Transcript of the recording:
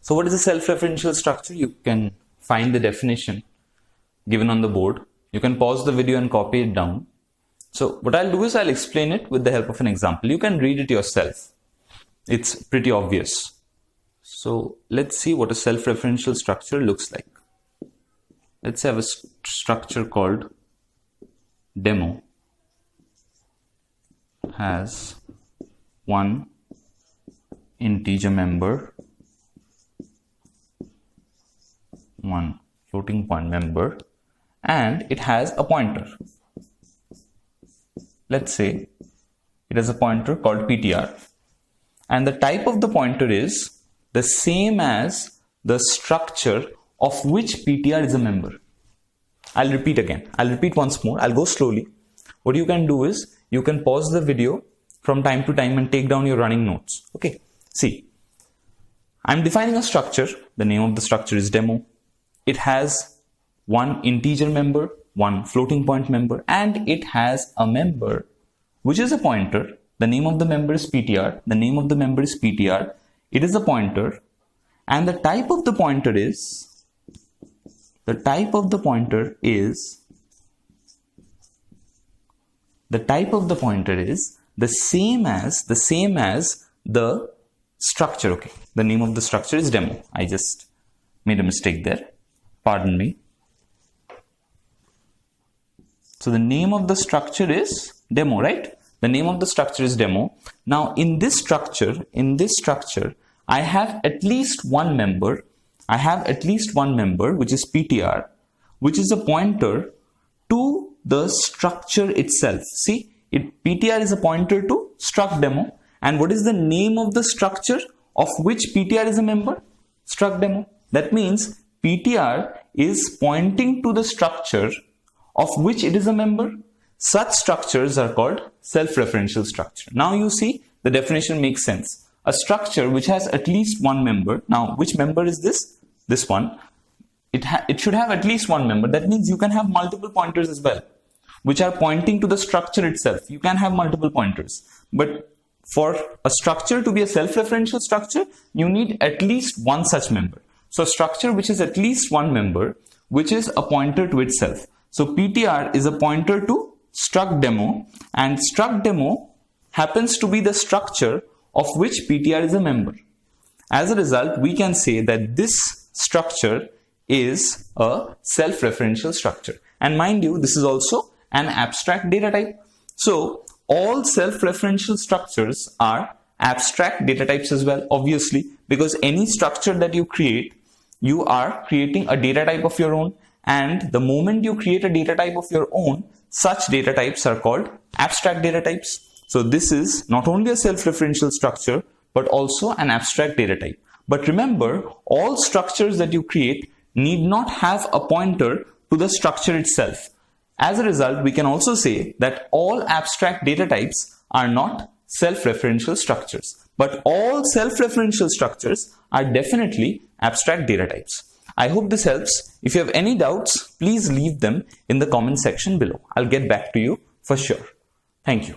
So what is a self-referential structure? You can find the definition given on the board. You can pause the video and copy it down. So what I'll do is I'll explain it with the help of an example. You can read it yourself. It's pretty obvious. So let's see what a self-referential structure looks like. Let's have a structure called demo. Has one integer member, one floating point member, and it has a pointer. Let's say it has a pointer called PTR, and the type of the pointer is the same as the structure of which PTR is a member. I'll repeat again. I'll repeat once more. I'll go slowly. What you can do is you can pause the video from time to time and take down your running notes. Okay. See, I'm defining a structure. The name of the structure is demo. It has one integer member, one floating point member, and it has a member which is a pointer. The name of the member is PTR. The name of the member is PTR. It is a pointer, and the type of the pointer is the same as the structure. Okay, the name of the structure is demo. I just made a mistake there. Pardon me. So the name of the structure is demo, right? The name of the structure is demo. Now in this structure, I have at least one member. Which is PTR, which is a pointer to the structure itself. See, PTR is a pointer to struct demo. And what is the name of the structure of which PTR is a member? Struct demo. That means PTR is pointing to the structure of which it is a member. Such structures are called self-referential structure. Now you see the definition makes sense. A structure which has at least one member. Now, which member is this? This one. It should have at least one member. That means you can have multiple pointers as well, which are pointing to the structure itself. You can have multiple pointers. But for a structure to be a self-referential structure, you need at least one such member. So a structure which is at least one member, which is a pointer to itself. So PTR is a pointer to struct demo, and struct demo happens to be the structure of which PTR is a member. As a result, we can say that this structure is a self-referential structure. And mind you, this is also an abstract data type. So all self-referential structures are abstract data types as well, obviously, because any structure that you create, you are creating a data type of your own. And the moment you create a data type of your own, such data types are called abstract data types. So this is not only a self-referential structure, but also an abstract data type. But remember, all structures that you create need not have a pointer to the structure itself. As a result, we can also say that all abstract data types are not self-referential structures. But all self-referential structures are definitely abstract data types. I hope this helps. If you have any doubts, please leave them in the comment section below. I'll get back to you for sure. Thank you.